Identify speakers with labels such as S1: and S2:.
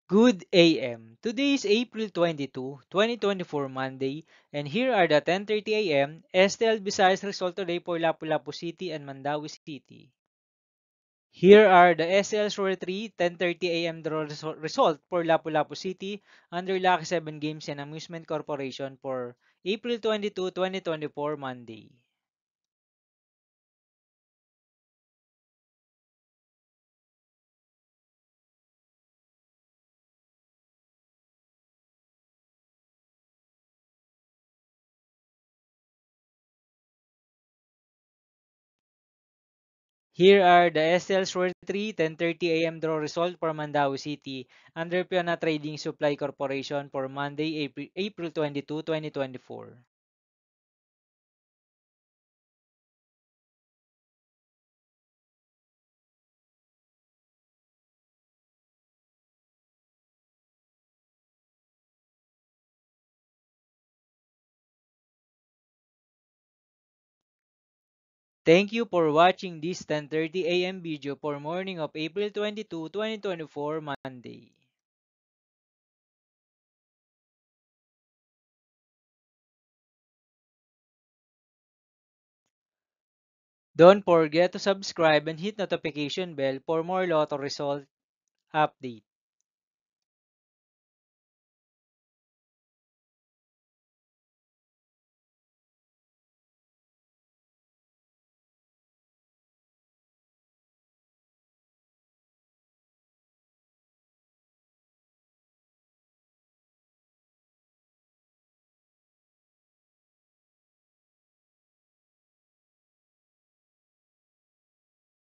S1: Good AM. Today is April 22, 2024 Monday, and here are the 10:30 AM STL Visayas result today for Lapu-Lapu City and Mandawi City. Here are the SL Shore 3 10:30 AM draw result for Lapu-Lapu City under Lucky 7 Games and Amusement Corporation for April 22, 2024 Monday. Here are the SL Shore 3 10:30 AM draw result for Mandawi City under Piona Trading Supply Corporation for Monday, April 22, 2024. Thank you for watching this 10:30 AM video for morning of April 22, 2024 Monday. Don't forget to subscribe and hit notification bell for more lotto result update.